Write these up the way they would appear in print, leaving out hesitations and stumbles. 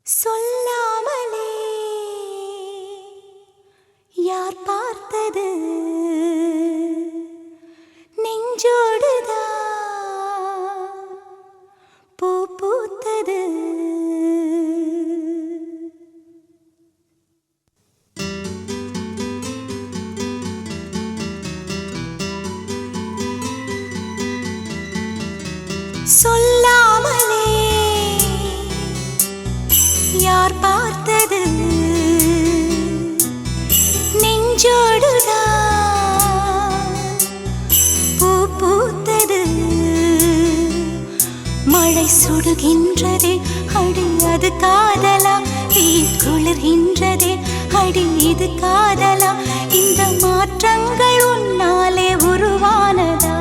சொல்லாமலே யார் பார்த்தது நெஞ்சோடுதான் பூ பூத்தது. சொல்லாமலே யார் பார்த்தது நெஞ்சோடுதான் பூ பூத்தது. மழை சுடுகின்றதே அடி அது காதலா, தீ குளிர்கின்றதே அடி இது காதலா, இந்த மாற்றங்கள் உன்னாலே உருவானதா?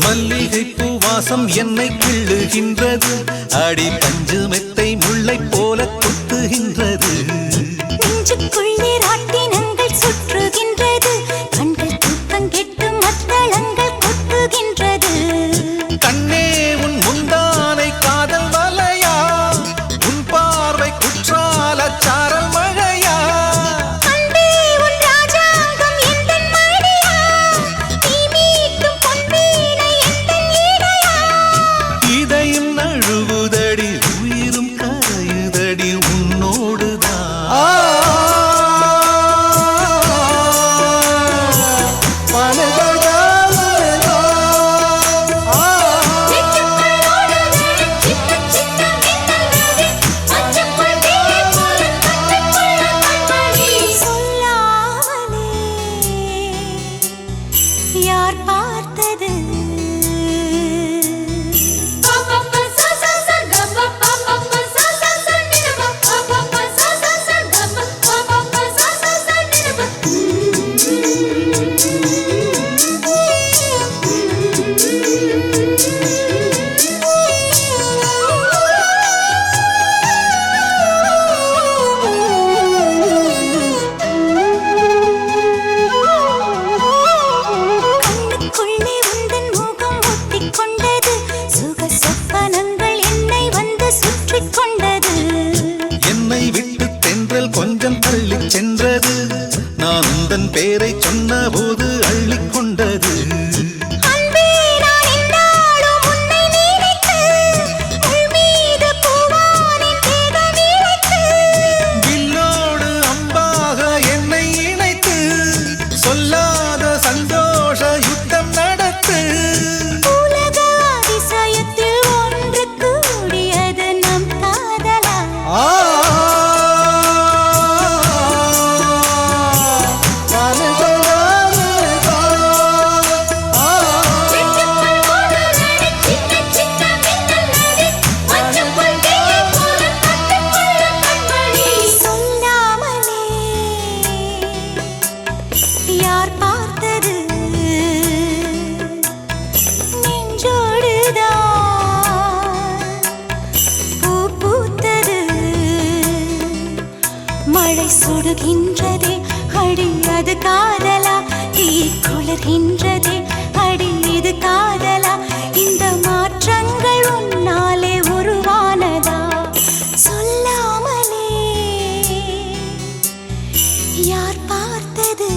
மல்லிகை பூவாசம் என்னை கிள்ளுகின்றது, அடி பஞ்சு மெத்தை முல்லை போல கொத்துகின்றது. நெஞ்சுக்குள்ளே ராட்டினங்கள் சுற்றுகின்றது, கண்கள் தூக்கம் கெட்டு மத்தளங்கள் கொட்டுகின்றது. கண்ணே உன் முந்தானை காதல் வலையா, உன் பார்வை குற்றால சாரல் மழையா, யார் பார்த்தது கொஞ்சம் தள்ளி சென்றது, நான் உந்தன் பேரை சொன்ன போது அள்ளிக்கொண்டது. வில்லோடு அம்பாக என்னை இணைத்து, சொல்லாத சந்தோஷ யுத்தம் நடத்து. உலக அதிசயத்தில் ஒன்று கூடியது நம் காதலா? யார் பார்த்தது நெஞ்சோடுதான் பூ பூத்தது. மழை சுடுகின்றதே அடி அது காதலா, தீ குளிர்கின்றதே அடி இது காதலா, இந்த மாற்றங்கள் உன்னாலே உருவானதா? சொல்லாமலே யார் பார்த்தது?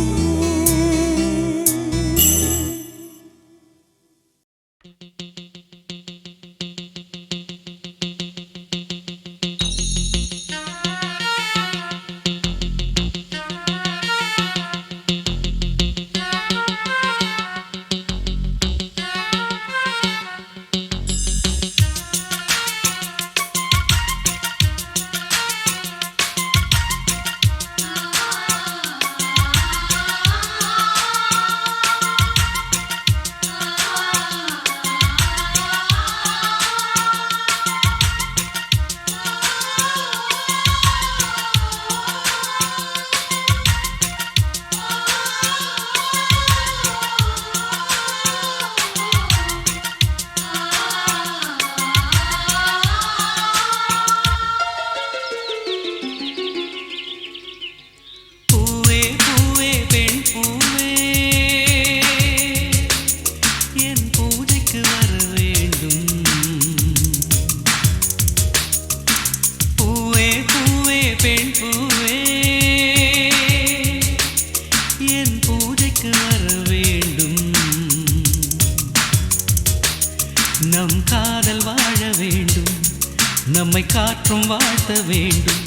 நம்மை காற்றும் வாழ்த்த வேண்டும்.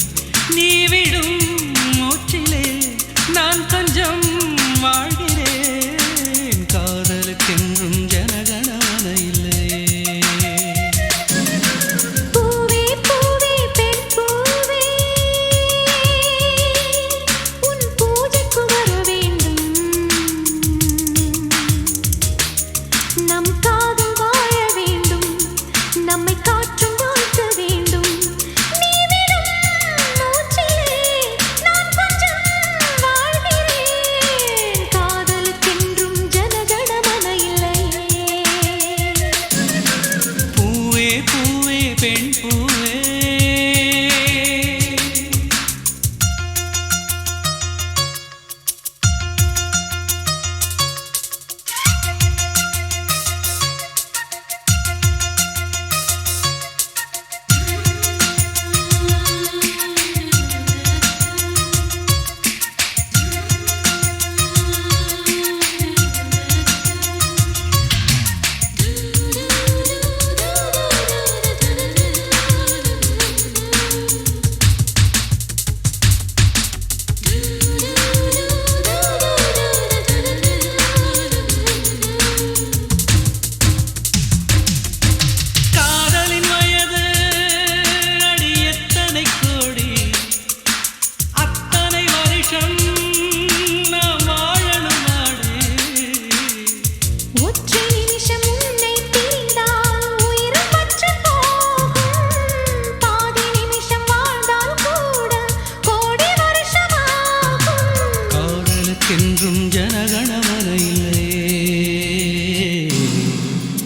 நீ விடும் மூச்சிலே நான் கொஞ்சம் வாழ்கிறேன். காதலுக்கென்றும் ஜனகணமன இல்லை. பூவே பூவே பெண் பூவே, உன் பூஜைக்கு வர வேண்டும். நம் காதல் வாழ வேண்டும். நம்மை காற்றும் வாழ்த்த வேண்டும். நீ விடும் மூச்சிலே நான் கொஞ்சம் வாழ்கிறேன். காதலுக்கென்றும் ஜனகணமன இல்லை. பூவே பூவே பெண் பூவே. காதலின் வயது அடி எத்தனை கோடி, அத்தனை வருஷம் நாம் வாழணும் நாடு. ஒற்றை நிமிஷம் உன்னை பிரிந்தால் உயிர் பற்றுப் போகும். பாதி நிமிஷம் வாழ்ந்தால் கூட கோடி வருஷமாகும். காதலுக்கென்றும் ஜனகணமன இல்லை.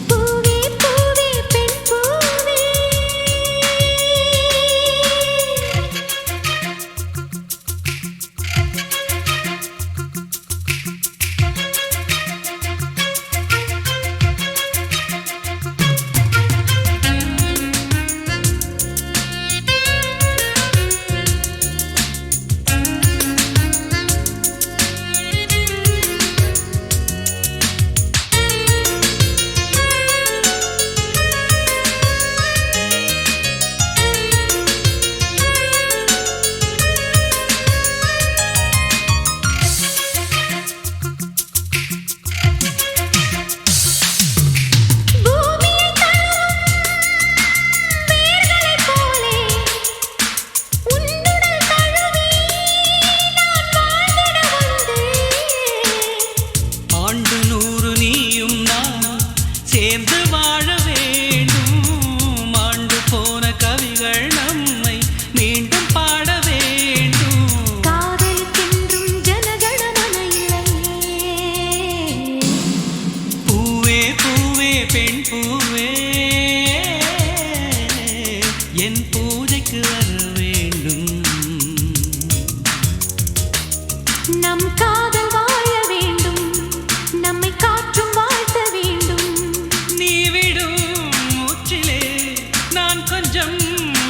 பூவே பூவே பெண் பூவே. பூமியை தழுவும் வேர்களைப் போலே உன்னுடல் தழுவி நான் வாழ்ந்திட வந்தேன். ஆண்டு 100 நீயும் நானும் சேர்ந்து வாழ வேண்டும். ஆண்டு போன கவிகள் நம்மை மீண்டும் பாட வேண்டும். காதலுக்கென்றும் ஜனகணமன இல்லை. பூவே பூவே பெண் பூவே, என் பூஜைக்கு வர வேண்டும். நம் காதல் வாழ வேண்டும். நம்மை காற்றும் வாழ்த்த வேண்டும். நீ விடும் மூச்சிலே நான் கொஞ்சம்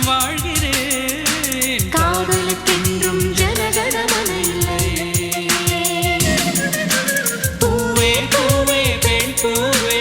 வாழ்கிறேன். காதலுக்கென்றும் ஜனகணமன இல்லை. பூவே பூவே பெண் பூவே.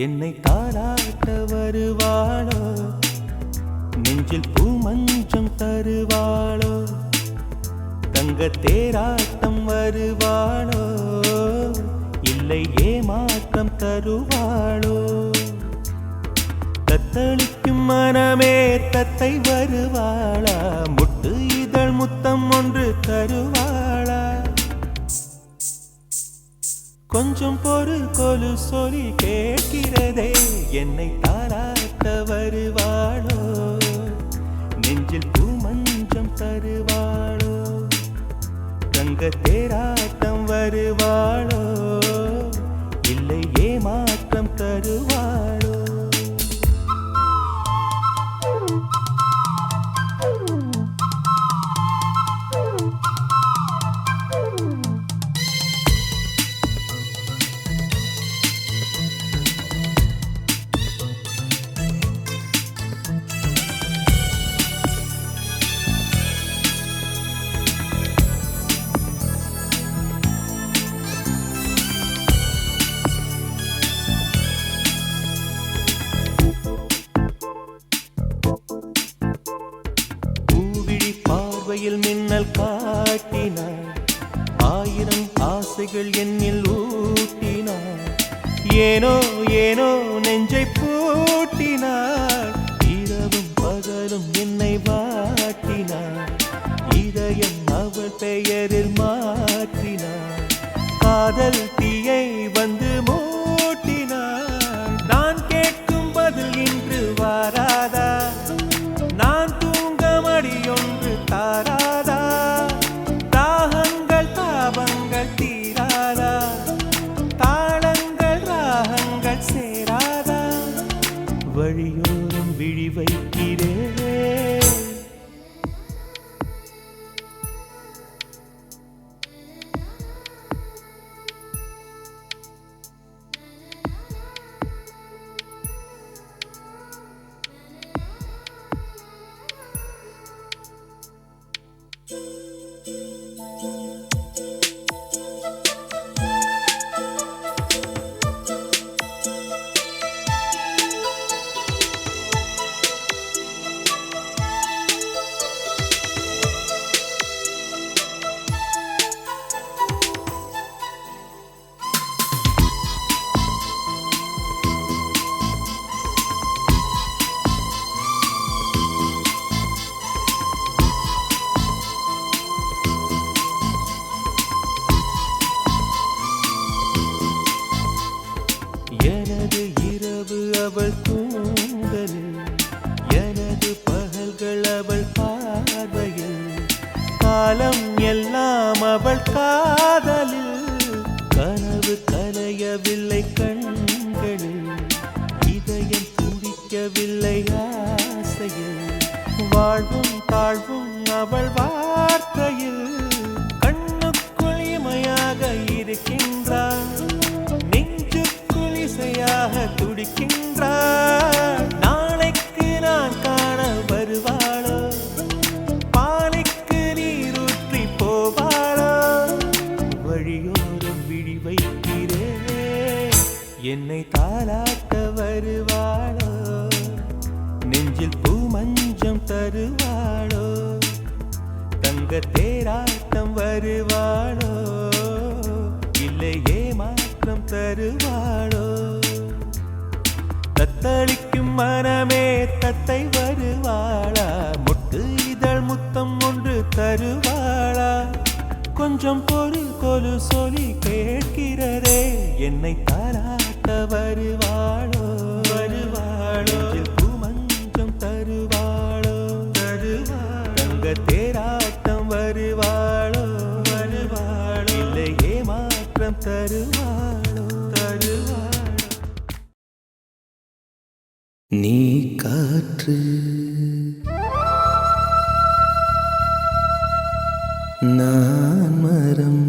என்னை தாளாட்ட வருவாளோ, நெஞ்சில் பூமஞ்சம் தருவாளோ, தங்க தேராட்டம் வருவாளோ, இல்லை ஏமாற்றம் தருவாளோ. தத்தளிக்கும் மனமே தத்தை வருவாளா, முட்டு இதழ் முத்தம் ஒன்று தருவாளா. கொஞ்சம் பொறு கொலு சொல்லி கேட்கிறதே, என்னை தாராட்ட வருவாளோ, நெஞ்சில் பூமஞ்சம் தருவாளோ, தங்க தேராட்டம் வருவாளோ, இல்லை தருவாளோ? பூவிழி பார்வையில் மின்னல் காட்டினாள், ஆயிரம் ஆசைகள் என்னில் ஊட்டினாள். ஏனோ ஏனோ நெஞ்சை பூட்டினாள், இரவும் பகலும் என்னை வாட்டினாள். இதயம் அவள் பெயரில் மாற்றினாள், காதல் தீயை வந்து மூட்டினாள். நான் கேட்கும் பதில் இன்று வாராதா? நான் தூங்க மடியொன்று தாராதா? தாகங்கள் தாபங்கள் தீராதா? தாளங்கள் ராகங்கள் சேராதா? வழியோரம் விழி வைக்கிறேன். எனது இரவு அவள் தூங்கலில், எனது பகல்கள் அவள் பார்வையில், காலம் எல்லாம் அவள் காதலில். கனவு கலையவில்லை கண்களில், இதயம் துடிக்கவில்லை ஆசையில். வாழ்வும் தாழ்வும் அவள் வார்த்தையில், கண்ணுக்குள் இமையாக இருக்கின்றாள், இசையாக துடிக்கின்றாள். நாளைக்கு நான் காண வருவாளோ? பாலைக்கு நீரூற்றி போவாளோ? வழியோரம் விழி வைக்கிறேன், என்னை தாலாட்ட வருவாளோ? நெஞ்சில் பூ மஞ்சம் தருவாளோ? தங்க தேராட்டம் வருவாளோ? இல்லை ஏமாற்றம் தருவாளோ? தத்தளிக்கும் மனமே தத்தை வருவாளா? மொட்டு இதழ் முத்தம் ஒன்று தருவாளா? கொஞ்சம் பொறு கொலு சொல்லி கேட்கிறதே, என்னை தாலாட்ட வருவாளோ? வருவாளோ? பூமஞ்சம் தருவாளோ? தருவாளோ? தங்க தேராட்டம் வருவாளோ? வருவாளோ? இல்லை ஏமாற்றம் தருவாளோ? தருவாளோ? நீ காற்று, நான் மரம்,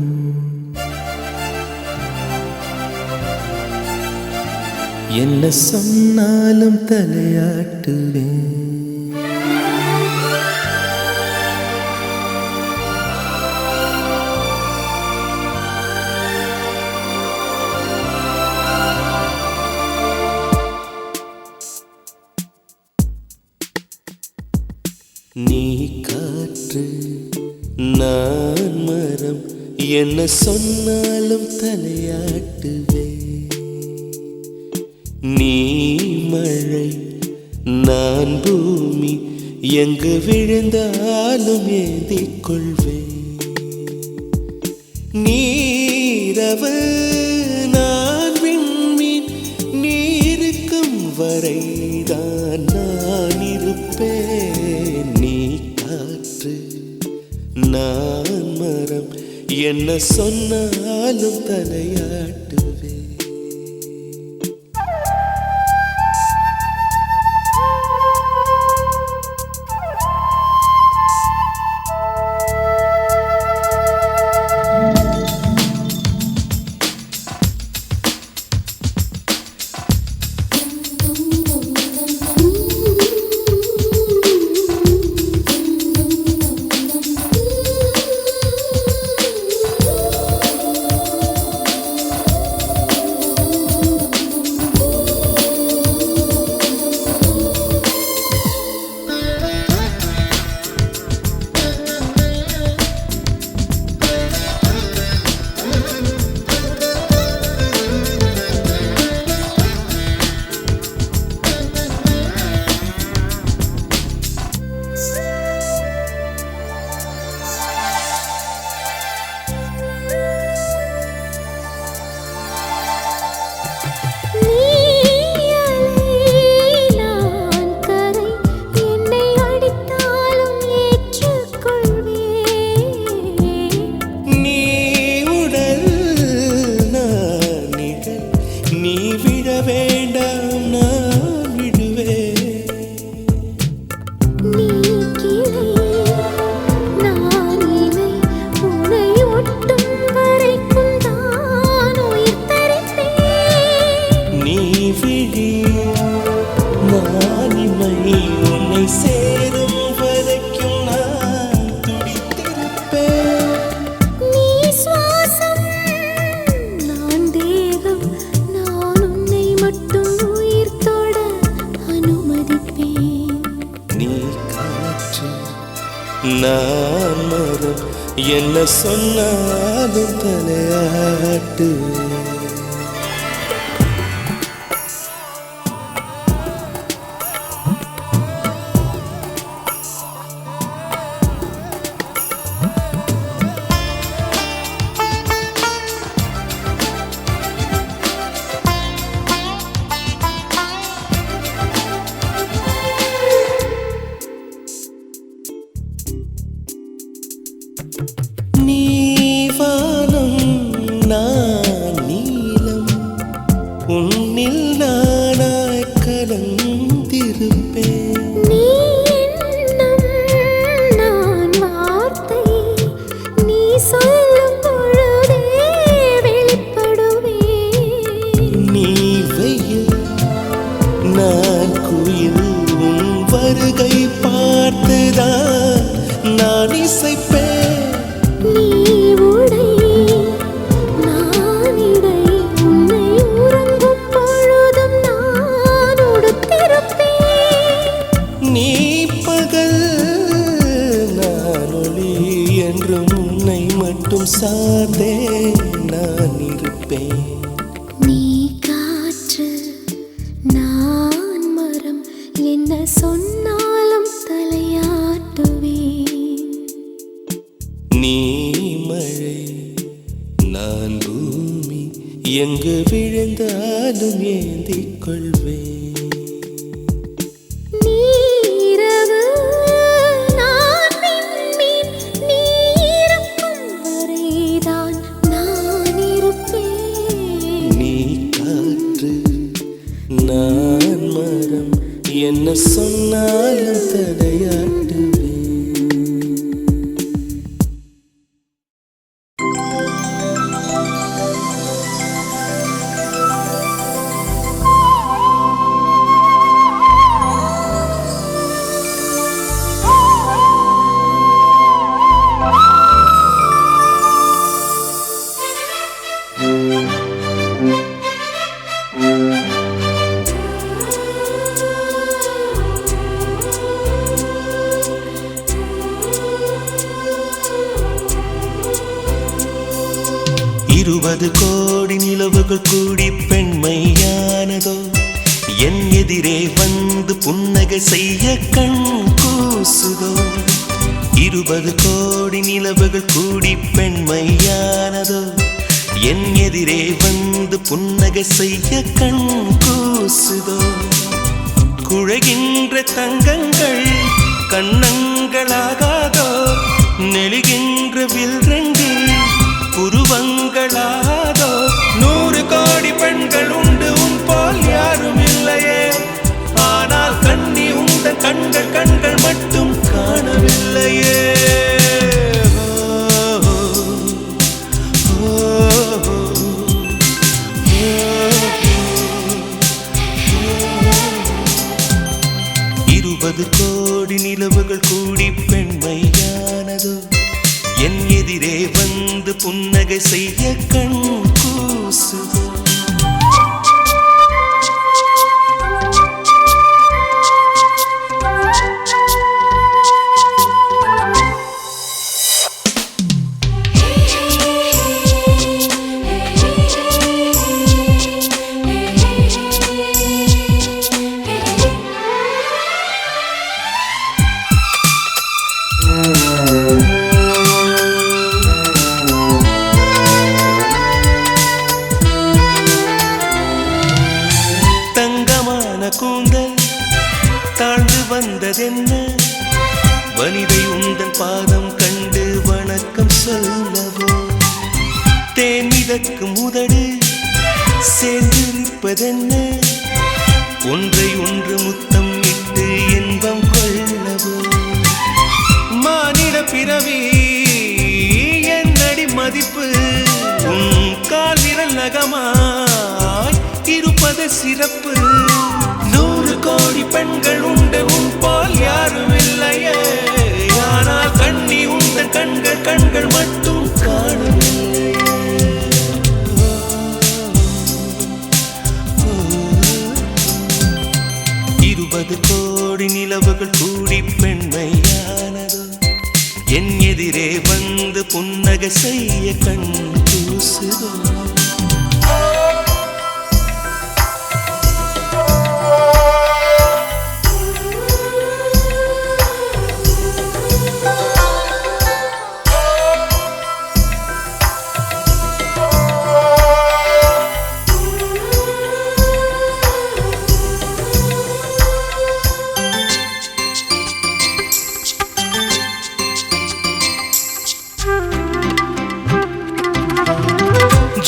என்ன சொன்னாலும் தலையாட்டுவேன். நீ காற்று, நான் மரம், என்ன சொன்னாலும் தலையாட்டுவே. நீ மழை, நான் பூமி, எங்கு விழுந்தாலும் ஏந்திக் கொள்வேன். நீரவு, நான் விண்மீன், நீருக்கும் வரைதான் நான் இருப்பேன். நீ காற்று, நான் மரம், என்ன சொன்னாலும் தலையாட்டுவே. நான் மரம் என்ன சொன்னாலும் தலையாட்டு. உன்னில் நானாய் கலந்திருப்பேன். நீ எண்ணம் நான் வார்த்தை, நீ சொல்லும் பொழுதே வெளிப்படுவேன். நீ வெயில் நான் குயில், உன் வருகை பார்த்துதான் நான் இசைப்பேன். நீ உடை நான் இடை, உன்னை உறங்கும் பொழுதும் நான் உடுத்திருப்பேன். நீ பகல் நான் ஒளி என்றும் உன்னை மட்டும் சார்ந்தே நான் இருப்பேன். நீ காற்று நான் மரம், என்ன சொன்னாலும் தலையாட்டுவேன். நீ மழை நான் பூமி, எங்கு விழுந்தாலும் ஏந்திக் கொள்வேன். நீரவு நான் விண்மீன், நீ இருக்கும் வரைதான் நான் இருப்பேன். நீ காற்று நான் மரம், என்ன சொன்னாலும் தலையாட்டுவேன். இருபது கோடி நிலவுகள் கூடி பெண்மையானதோ, என் எதிரே வந்து புன்னகை செய்ய கண் கூசுதோ. 20 கோடி நிலவுகள் கூடி பெண்மையானதோ, என் எதிரே வந்து புன்னகை செய்ய கண் கூசுதோ. குழைகின்ற தங்கங்கள் கண்ணங்களாகாதோ, நெளிகின்ற வில்ரங்கில் புருவங்களாதோ. 100 கோடி பெண்கள் உண்டு, உன் போல் யாரும் இல்லையே. ஆனால் கண்ணி உண்ட கண்கள் கண்கள் மட்டும் காணவில்லையே. இருபது கோடி நிலவுகள் கூடி பெண்மையானதோ, என் எதிரே வந்து புன்னகை செய்ய கண் கூசுதோ. கூந்தல் தாழ்ந்து வந்ததென்ன, வனிதை உந்தன் பாதம் கண்டு வணக்கம் சொல்லவோ. தேன் மிதக்கும் உதடு சேர்ந்திருப்பதென்ன, ஒன்றை ஒன்று முத்தம் இட்டு இன்பம் கொள்ளவோ. மானிட பிறவி என்னடி மதிப்பு, உன் கால் விரல் நகமாய் இருப்பது சிறப்பு. 100 கோடி பெண்கள் உண்டு, உன் போல் யாரும் இல்லையே. ஆனால் கண்ணி உந்த கண்கள் கண்கள் மட்டும் காணவில்லை. 20 கோடி நிலவுகள் கூடி பெண்மையானதோ, புன்னகை செய்ய கண் கூசுதோ.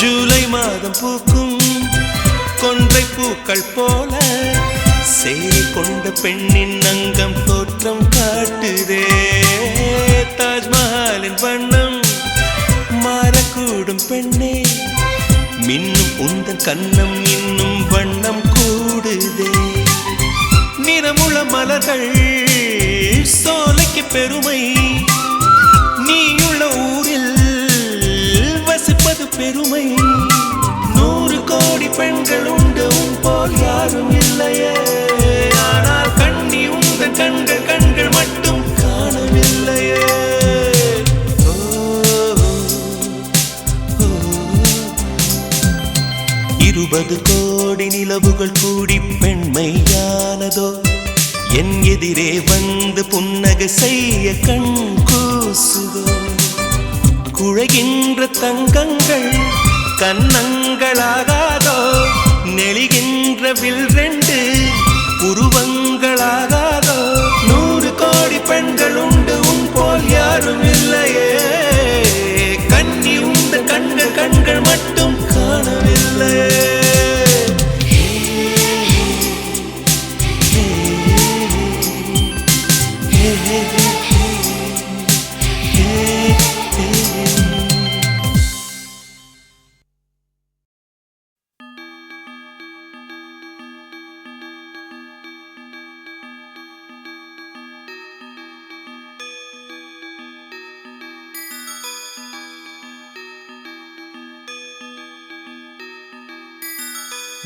ஜூலை மாதம் பூக்கும் கொன்றை பூக்கள் போல சேரி கொண்ட பெண்ணின் அங்கம் தோற்றம் காட்டுதே. தாஜ்மஹாலின் வண்ணம் மாறக்கூடும் பெண்ணே, மின்னும் உந்தன் கண்ணம் இன்னும் வண்ணம் கூடுதே. நிறமுள மலர்கள் சோலைக்கு பெருமை, நீயுள்ள ஊரில் வசிப்பது பெருமை. 100 கோடி பெண்கள் உண்டு உன் போல் யாரும் இல்லையே, ஆனால் கண்ணி உந்தன் கண்கள் கண்கள் மட்டும் காணவில்லையே. ஓ, ஓ, 20 கோடி நிலவுகள் கூடி பெண்மையானதோ, என் எதிரே வந்து புன்னகை செய்ய கண் கூசுதோ. குழைகின்ற தங்கங்கள் கன்னங்களாகாதோ, நெளிகின்ற வில் 2 உருவங்களாகாதோ. 100 கோடி பெண்கள் உண்டு உன் போல் யாரும் இல்லையே, கண்ணி உந்த கண்கள் கண்கள் மட்டும் காணவில்லையே.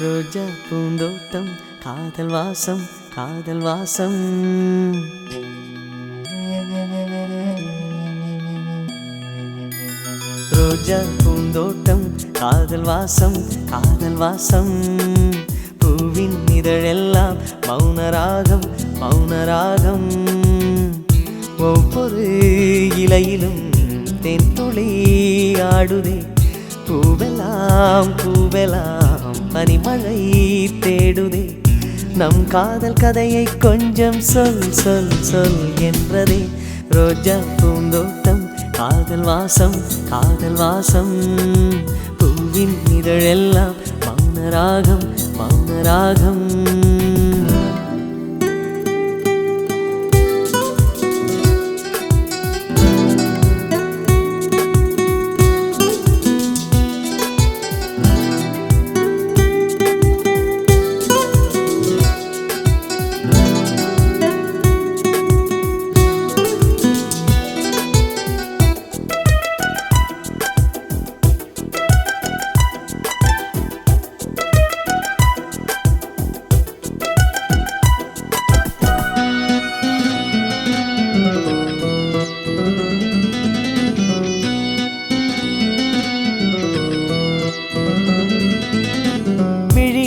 ரோஜா பூந்தோட்டம் காதல் வாசம் காதல் வாசம். ரோஜா பூந்தோட்டம் காதல் வாசம் காதல் வாசம். பூவின் இதழெல்லாம் மௌனராகம் மௌனராகம். ஒவ்வொரு இலையிலும் தென்துளி ஆடுதே. பூவெல்லாம் பூவெல்லாம் பனிமழை தேடுதே. நம் காதல் கதையை கொஞ்சம் சொல் சொல் சொல் என்றதே. ரோஜா பூந்தோட்டம் காதல் வாசம் காதல் வாசம். பூவின் இதழெல்லாம் மௌனராகம் மௌனராகம்.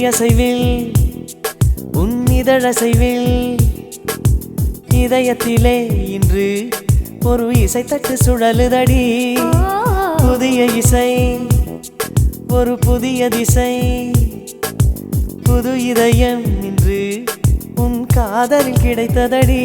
அசைவில் உன் இதழசைவில் இதயத்திலே இன்று ஒரு இசை தட்டு சுழலுதடி. புதிய இசை ஒரு புதிய திசை. புது இதயம் இன்று உன் காதலில் கிடைத்ததடி.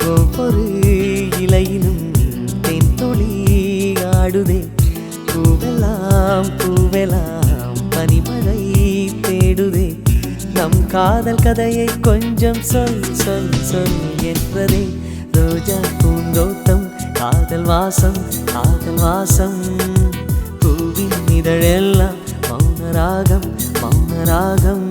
ஒவ்வொரு இலையிலும் தென்துளி ஆடுதே. பூவெல்லாம் பூவெல்லாம் பனிமழை தேடுதே. நம் காதல் கதையை கொஞ்சம் சொல் சொல் சொல் என்றதே. ரோஜா பூந்தோட்டம் காதல் வாசம் காதல் வாசம். பூ பூவின் இதழெல்லாம் மௌன ராகம் மௌன ராகம்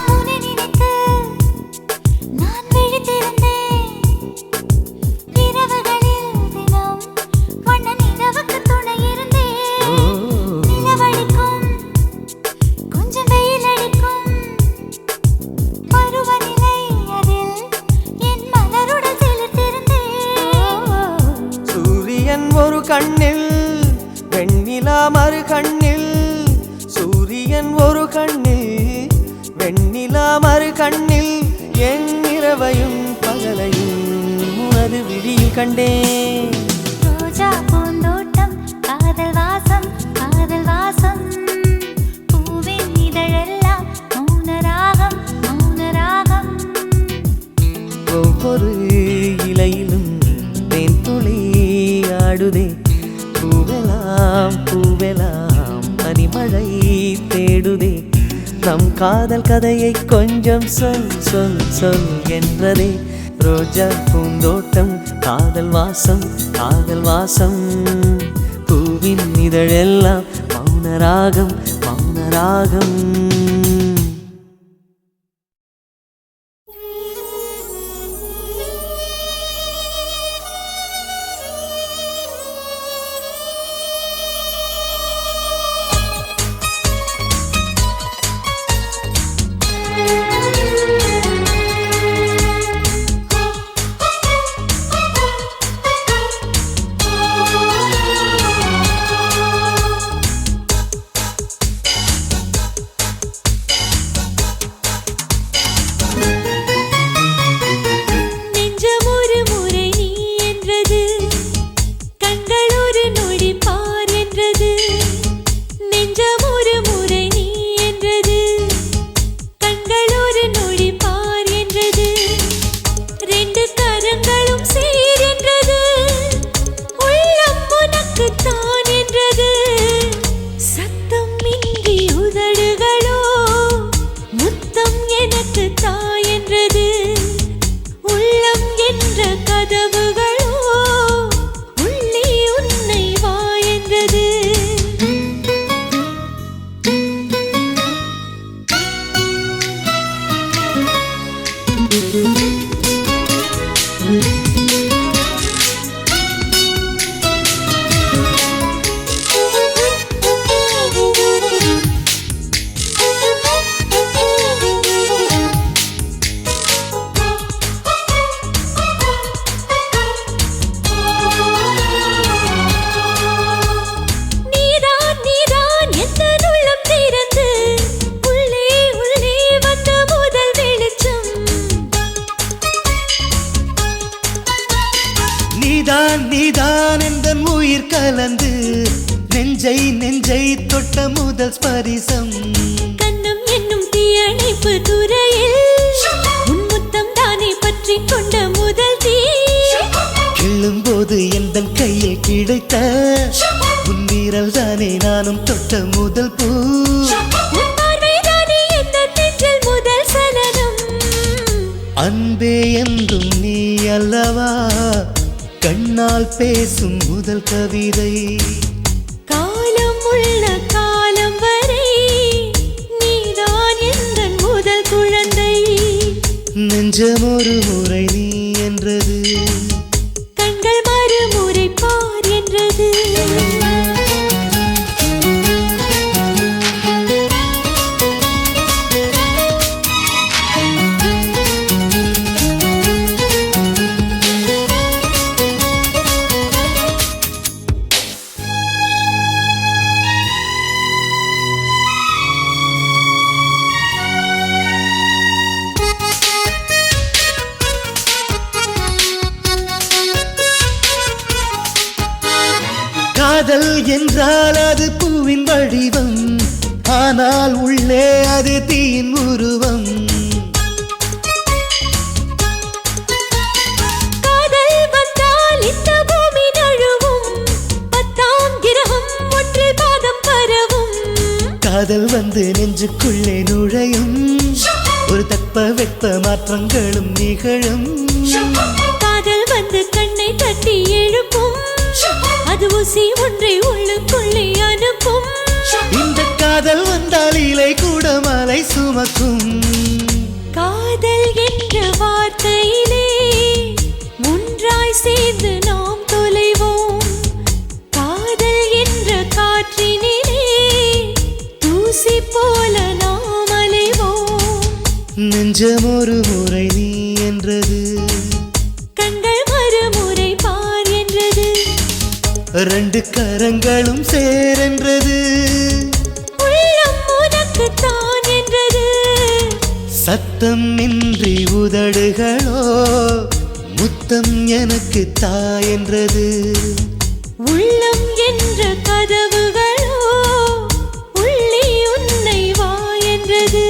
உன்னை நினைத்து நான் விழித்திருந்தேன் இரவுகளில் தினம் வண்ண நிலவுக்கு துணை இருந்தேன் நிலவடிக்கும் கொஞ்சம் வெயில் அடிக்கும் பருவநிலை அதில் என் மலருடன் சிலிர்த்திருந்தேன் சூரியன் ஒரு கண்ணில் வெண்ணிலா மறு கண்ணில் சூரியன் ஒரு கண்ணில் வெண்ணிலா மறு கண்ணில் என் இரவையும் பகலையும் உனது விழியில் கண்டேன் ரோஜா பூந்தோட்டம் காதல் வாசம் பூவின் இதழெல்லாம் மௌன ராகம் ஒவ்வொரு இலையிலும் தேன் துளி ஆடுதே பூவெல்லாம் பனிமழை தேடுதே நம் காதல் கதையை கொஞ்சம் சொல் சொல் சொல் என்றதே ரோஜா பூந்தோட்டம் காதல் வாசம் பூவின் இதழெல்லாம் மௌன ராகம் நெஞ்சம் ஒரு முறை நீ என்றது கண்கள் ஒரு நொடி பார் என்றது நெஞ்சம் ஒரு முறை நீ என்றது கண்கள் ஒரு நொடி பார் என்றது ரெண்டு கரங்களும் சேர் என்றது உள்ளம் உனக்கு தான் என்றது சத்தம் இன்றி உதடுகளோ முத்தம் எனக்கு தாய் என்றது உள்ளம் என்ற கதவுகளோ உள்ளே உன்னை வா என்றது நீதான் எந்த உள்ளம் திறந்து உள்ளே வந்த முதல் வெளிச்சம் நீதான் எந்த உயிர் கலந்து நெஞ்சை தொட்ட முதல் ஸ்பரிசம் கண்ணம் என்னும் தீயணைப்பு துறையில் உன் முத்தம் தானே பற்றி கொண்ட முதல் தீ கிள்ளும்போது எந்த கையில் கிடைத்த உன் வீரல் தானே நானும் தொட்ட முதல் பூ உன் பார்வைதானே எந்த நெஞ்சில் முதல் சலனம் அன்பே என்றும் நீ அல்லவா கண்ணால் பேசும் முதல் கவிதை காலம் உள்ள காலம் வரை நீதான் எந்தன் முதல் குழந்தை நெஞ்சம் ஒரு முறை நீ என்றது கண்கள் மறுமுறை பார் என்றது என்றால் அது பூவின் வடிவம், ஆனால் உள்ளே அது தீயின் உருவம். காதல் வந்தால் இந்த பூமி நழுவும், 10ஆம் கிரகம் ஒன்றில் பாதம் பரவும். காதல் வந்து நெஞ்சுக்குள்ளே நுழையும், ஒரு தட்ப வெட்ப மாற்றங்களும் நிகழும். காதல் வந்து கண்ணை தட்டி எழுப்பும், அது ஊசி ஒன்றை உள்ளுக்குள்ளே அனுப்பும். இந்த காதல் வந்தால் இலை கூட மலை சுமக்கும். காதல் என்ற வார்த்தையிலே ஒன்றாய் சேர்ந்து நாம் தொலைவோம். காதல் என்ற காற்றினிலே தூசி போல நாம் அலைவோம். நெஞ்சம் ஒரு முறை நீ என்றது, கண்கள் மறுமுறை பார் என்றது, 2 கரங்களும் சேரென்றது, உள்ளம் உனக்குத்தான் என்றது. சத்தம் இன்றி உதடுகளோ முத்தம் எனக்கு தா என்றது. உள்ளம் என்ற கதவுகளோ உள்ளே உன்னை வா என்றது.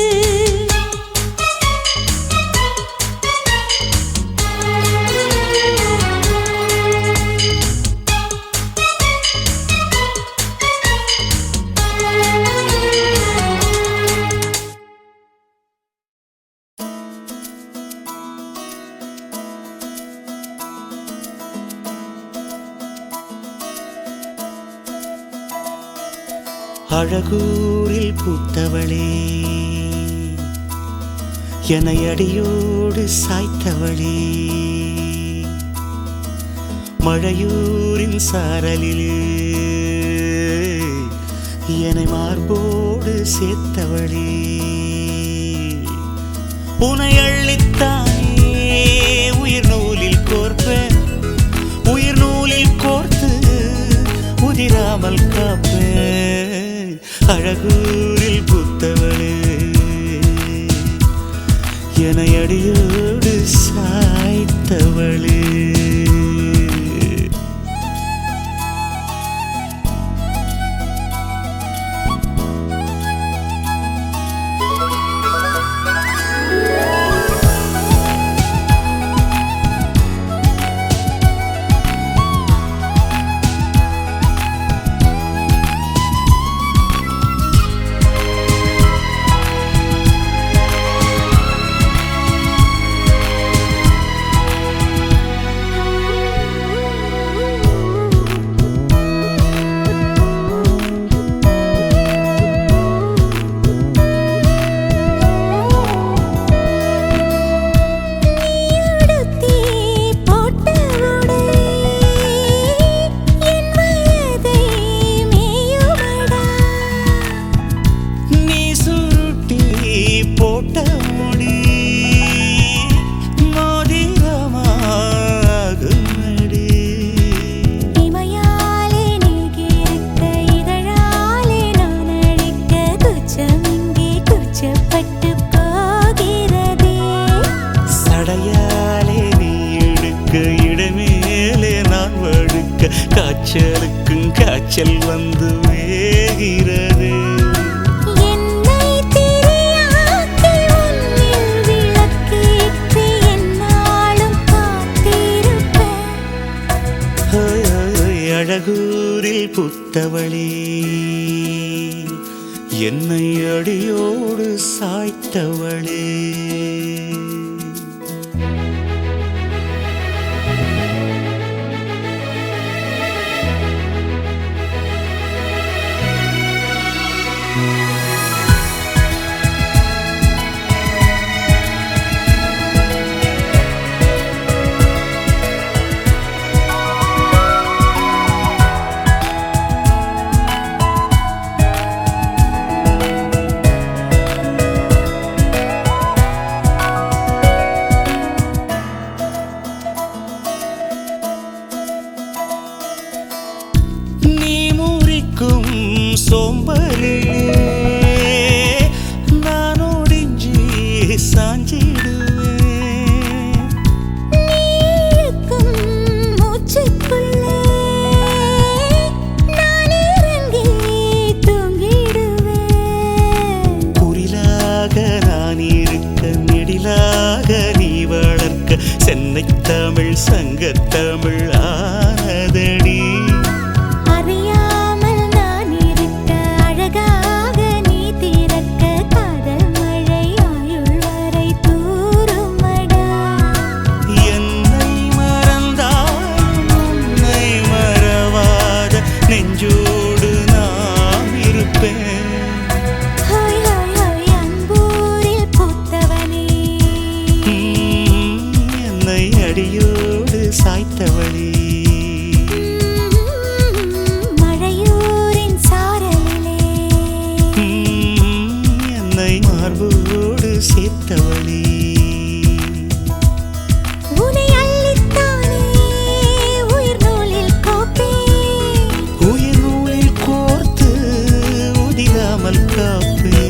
அழகூரில் பூத்தவளே, என்னை அடியோடு சாய்த்தவளே, மழையூரின் சாரலிலே என்னை மார்போடு சேர்த்தவளே, உனை அள்ளித்தானே உயிர் நூலில் கோர்ப்பேன், உயிர் நூலில் கோர்த்து உதிராமல் காப்பேன். அழகூரில் பூத்தவளே, என்னை அடியோடு சாய்த்தவளே. காய்ச்சலுக்கும் காய்ச்சல் வந்து வேகிறது. என்னை திரியாக்கி உன்னில் விளக்கேற்றி என்னாலும் காத்திருப்பேன். அழகூரில் புத்தவளே, என்னை அடியோடு சாய்த்தவளே. சோம்பலே நான் ஒடிஞ்சி சாஞ்சிடுவேன். நீக்கும் மூச்சுக்குள்ளே நானே கேட்டவளே உனை அள்ளித்தானே உயிர் நூலில் கோப்பேன் உயிர் நூலில் கோர்த்து உதிராமல் காப்பே